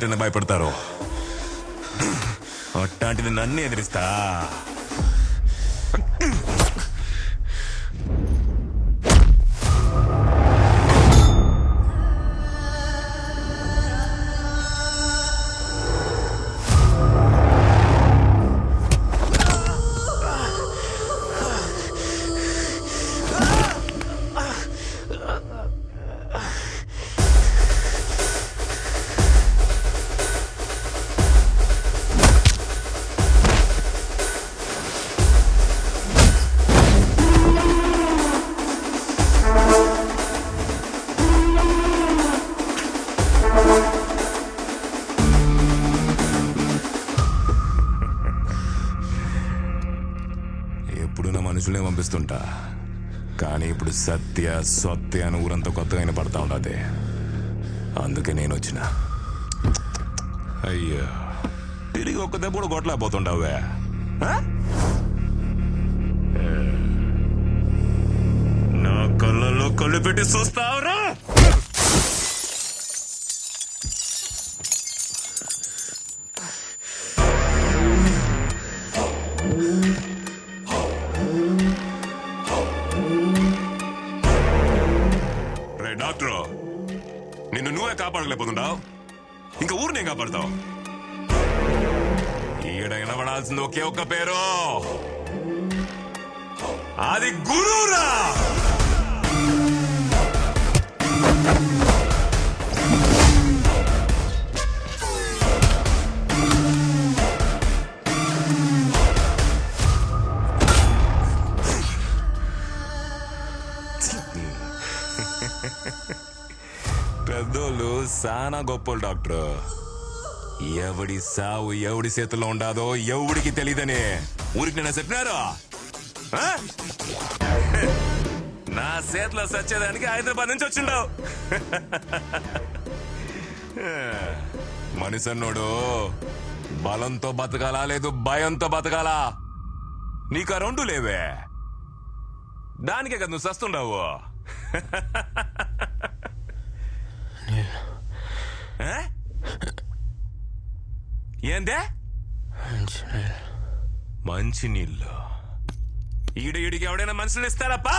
అంటేనే భయపడతారు. అట్లాంటిది నన్ను ఎదిరిస్తా? ఎప్పుడు నా మనుషులే పంపిస్తుంటా, కానీ ఇప్పుడు సత్య సత్య అని ఊరంతా కొత్తగా పడతా ఉండదు. అందుకే నేను వచ్చిన. అయ్యో, తిరిగి ఒక్క దెబ్బ కూడా కొట్టలేకపోతుండవే. నా కళ్ళల్లో కళ్ళు పెట్టి చూస్తావురా? డాక్టర్, నిన్ను నువ్వే కాపాడలేకపోతున్నావు, ఇంకా ఊరు నేను కాపాడతావు. ఈడ వినబడాల్సింది ఒకే ఒక్క పేరు, అది గురువురా. పెద్దోళ్ళు సానా గొప్పలు డాక్టర్. ఎవడి సావు ఎవడి చేతుల్లో ఉండదో ఎవడికి తెలీదని ఊరికి నేను చెప్పినారు. నా చేతిలో సచ్చేదానికి హైదరాబాద్ నుంచి వచ్చిండవు. మనిషి అన్నోడు బలంతో బతకాలా లేదు భయంతో బతకాలా? నీకు ఆ రెండు లేవే, దానికే కదా నువ్వు సస్తుండవు. ఏందే మంచి నీళ్ళు? ఈడికి ఎవడైనా మనుషులు ఇస్తారప్పా?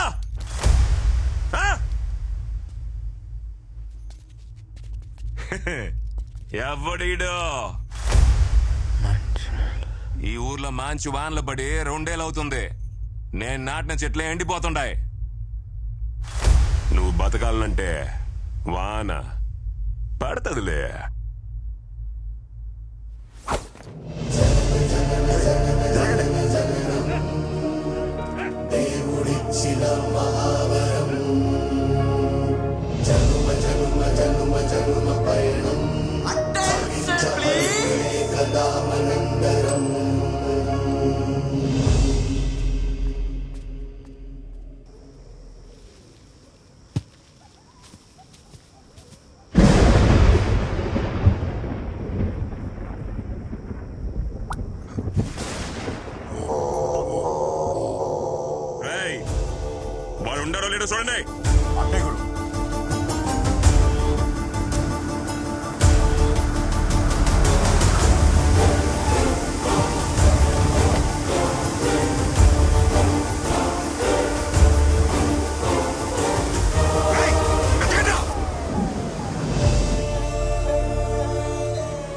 ఎవడీడు? ఈ ఊర్లో మంచి వానలు పడి 2 ఏళ్ళు అవుతుంది. నేను నాటిన చెట్లే ఎండిపోతుండాయి. నువ్వు బతకాలంటే వాన పడతదిలే. దేవుడిచ్చిన మహావరం, జనుమ జనుమ జనుమ జనుమ పయనం కదా మనందరం. వాడు ఉండారో లేడో చూడండి.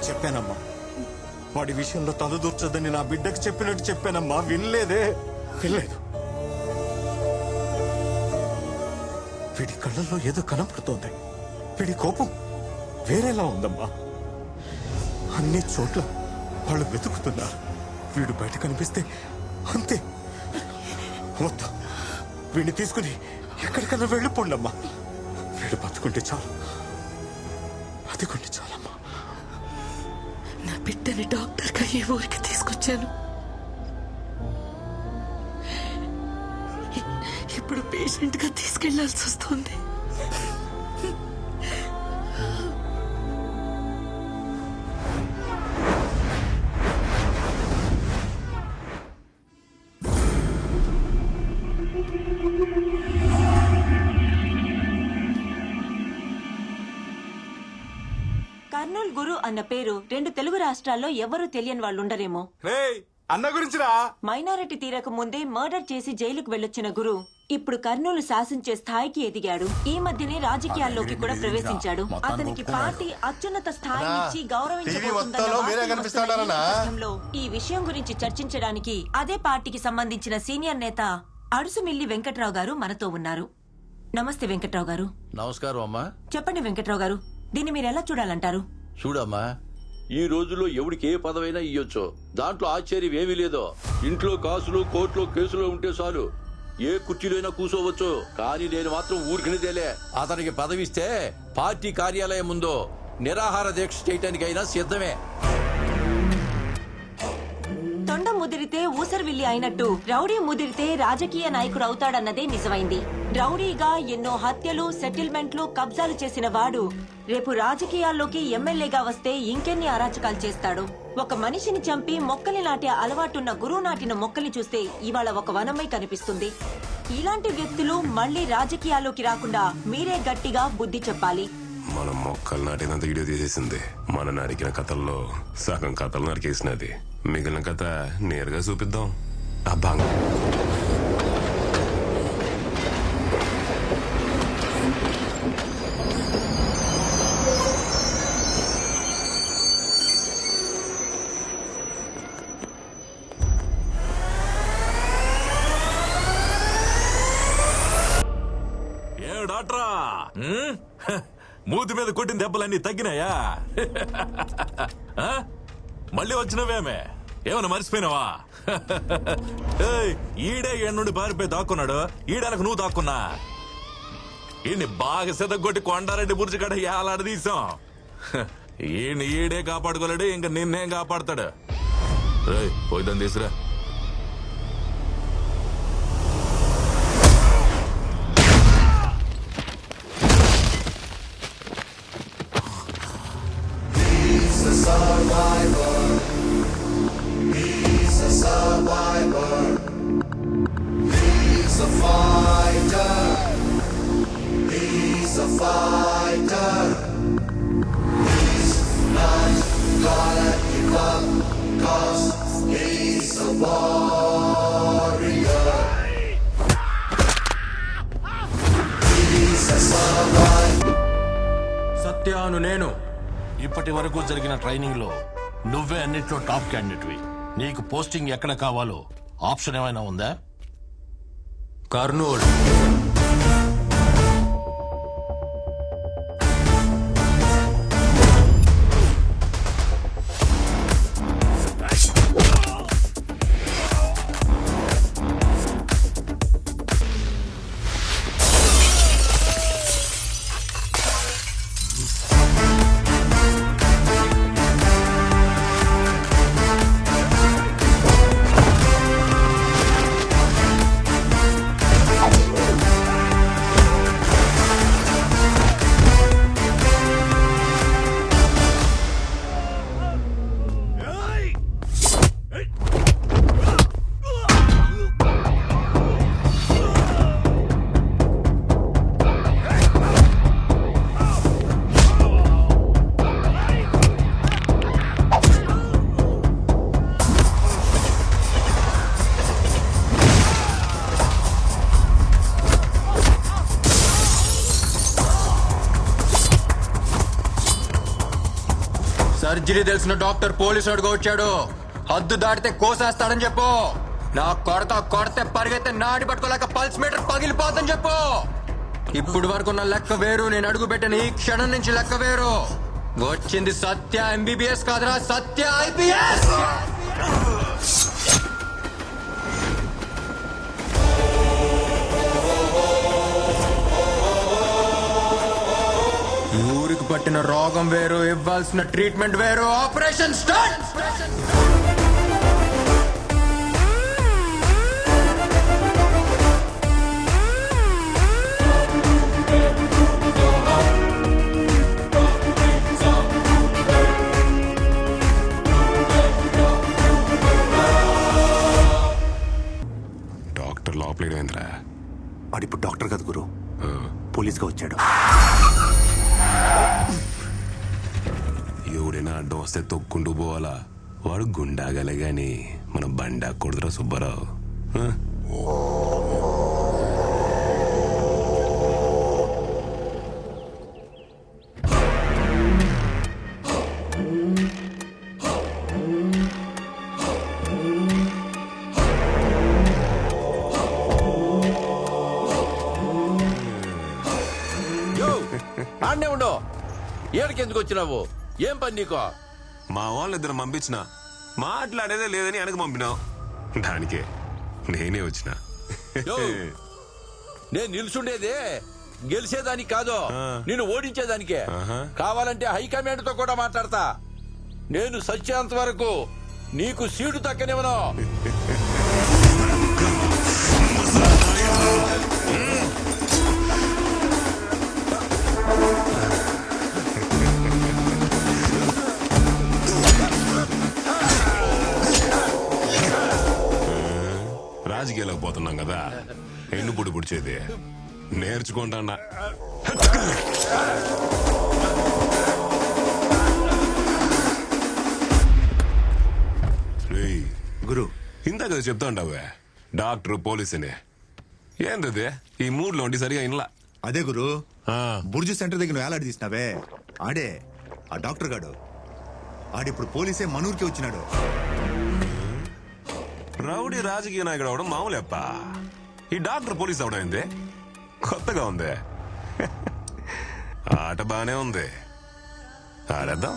చెప్పానమ్మా, వాడి విషయంలో తలదూర్చొద్దని నా బిడ్డకు చెప్పినట్టు చెప్పానమ్మా. వినలేదు. వీడి కళ్ళల్లో ఏదో కనపడుతోంది. వీడి కోపం వేరేలా ఉందమ్మా. అన్ని చోట్ల వాళ్ళు వెతుకుతున్నారు. వీడు బయట కనిపిస్తే అంతే. వద్దు, వీడిని తీసుకుని ఎక్కడికన్నా వెళ్ళిపోండమ్మా. వీడు బతుకుంటే చాలు, బతుకుంటే చాలమ్మా. నా బిడ్డని డాక్టర్గా ఈ ఊరికి తీసుకొచ్చాను. ఇప్పుడు పేషెంట్ గా తీసుకెళ్లాల్సి వస్తుంది. కర్నూలు కర్నూలు గురు అన్న పేరు 2 తెలుగు రాష్ట్రాల్లో ఎవరూ తెలియని వాళ్ళుండరేమో. అన్న గురించిరా. మైనారిటీ తీరక ముందే మర్డర్ చేసి జైలుకు వెళ్ళొచ్చిన గురు ఇప్పుడు కర్నూలు శాసించే స్థాయికి ఎదిగాడు. ఈ మధ్యనే రాజకీయాల్లోకి కూడా ప్రవేశించాడు. అతనికి పార్టీ అత్యున్నత స్థాయి ఇచ్చి గౌరవించబోతుందన్న నేపథ్యంలో ఈ విషయం గురించి చర్చించడానికి అదే పార్టీకి సంబంధించిన సీనియర్ నేత అడుసుమిల్లి వెంకట్రావు గారు మనతో ఉన్నారు. నమస్తే వెంకట్రావు గారు. నమస్కారం అమ్మా. చెప్పండి వెంకట్రావు గారు, దీన్ని మీరు ఎలా చూడాలంటారు? చూడమ్మా, ఈ రోజుల్లో ఎవడికి ఏ పదవైనా ఇయ్యొచ్చు. దాంట్లో ఆశ్చర్యం ఏమీ లేదో. ఇంట్లో కాసులు, కోర్టులో కేసులు ఉంటే చాలు, ఏ కుర్చీలోనైనా కూర్చోవచ్చు. కానీ నేను మాత్రం ఊరికినే తేలే. అతనికి పదవిస్తే పార్టీ కార్యాలయం ముందు నిరాహార దీక్ష చేయటానికైనా సిద్ధమే. తొండ ముదిరితే ఊసరవిల్లి అయినట్టు రౌడీ ముదిరితే రాజకీయ నాయకుడు అవుతాడన్నదే నిజమైంది. రౌడీగా ఎన్నో హత్యలు, సెటిల్మెంట్లు, కబ్జాలు చేసిన వాడు రేపు రాజకీయాల్లోకి ఎమ్మెల్యేగా వస్తే ఇంకెన్ని అరాచకాలు చేస్తాడు. ఒక మనిషిని చంపి మొక్కల్ని నాటే అలవాటున్న గురువు నాటిన మొక్కల్ని చూస్తే ఇవాళ ఒక వనమై కనిపిస్తుంది. ఇలాంటి వ్యక్తులు మళ్లీ రాజకీయాల్లోకి రాకుండా మీరే గట్టిగా బుద్ధి చెప్పాలి. మనం మొక్కలు నాటినంత వీడియో తీసేసింది. మన నరికిన కథల్లో సగం కథలు నరికేసినది. మిగిలిన కథ నేరుగా చూపిద్దాం. అబ్బా, ఏ డాక్టరా, మూతి మీద కొట్టిన దెబ్బలన్నీ తగ్గినాయా? మళ్ళీ వచ్చినవేమే? ఏమన్నా మర్చిపోయినావా? ఈడే నుండి పారిపోయి దాక్కున్నాడు. ఈడలకు నువ్వు దాక్కున్నా. ఈయన్ని బాగా సెదగొట్టి కొండారెడ్డి బుర్జి కడ ఏలాడ తీసాం. ఈడే కాపాడుకోలేడు, ఇంకా నిన్నేం కాపాడతాడు? పోయిద్దాం తీసురా. సత్యాను నేను. ఇప్పటి వరకు జరిగిన ట్రైనింగ్ లో నువ్వే అన్నిట్లో టాప్ క్యాండిడేట్వి. నీకు పోస్టింగ్ ఎక్కడ కావాలో ఆప్షన్ ఏమైనా ఉందా? కర్నూలు. సర్జరీ తెలిసిన డాక్టర్ పోలీసు అడుగు వచ్చాడు. హద్దు దాటితే కోసేస్తాడని చెప్పు. నా కొడితే పరిగెత్తే నాడి పట్టుకోలేక పల్స్ మీటర్ పగిలిపోద్దని చెప్పు. ఇప్పుడు వరకు నా లెక్క వేరు, నేను అడుగు పెట్టిన ఈ క్షణం నుంచి లెక్క వేరు. వచ్చింది సత్య ఎంబీబీఎస్ కాదురా, సత్య ఐపీఎస్. ఊరికి పట్టిన రోగం వేరు, ఇవ్వాల్సిన ట్రీట్మెంట్ వేరు. Operation start. డాక్టర్ లోపలేంద్రా? వాడిప్పుడు డాక్టర్ కదా గురు, పోలీస్గా వచ్చాడు. ఎవడైనా అడ్డం వస్తే తొక్కుంటూ పోవాలా వాడు గుండాగలే గాని మన బండా కొడుతురా సుబ్బారావు ఆ? యో ఆడనే ఉండో ఏడికి ఎందుకు వచ్చినావు ఏం పని నీకో మా వాళ్ళిద్దరు పంపించిన మాట్లాడేదే లేదని వెనక పంపినావు దానికే నేనే వచ్చిన యో నేను నిల్చుండేదే గెలిచేదానికి కాదు నిన్ను ఓడించేదానికే ఆహా. కావాలంటే హైకమాండ్ తో కూడా మాట్లాడతా నేను సత్యాంత వరకు నీకు సీటు తక్కనివ్వను రాజకీయాలకు పోతున్నాం కదా ఎన్ను పొడి పుడిచేది నేర్చుకుంటా గురు ఇందాక చెప్తా ఉంటావే డాక్టర్ పోలీస్ అని ఏంటది ఈ మూడ్లో ఉండి సరిగా ఇన్లా అదే గురు ఆ. బుర్జు సెంటర్ దగ్గర నువ్వు ఏలాడి తీసినావే ఆడే ఆ డాక్టర్ గాడు ఆడిప్పుడు పోలీసే మనూరికి వచ్చినాడు. రౌడీ రాజకీయ నాయకుడు అవడం మామూలేప్ప ఈ డాక్టర్ పోలీస్ అవడం ఏంది కొత్తగా ఉంది ఆట బానే ఉంది ఆడేద్దాం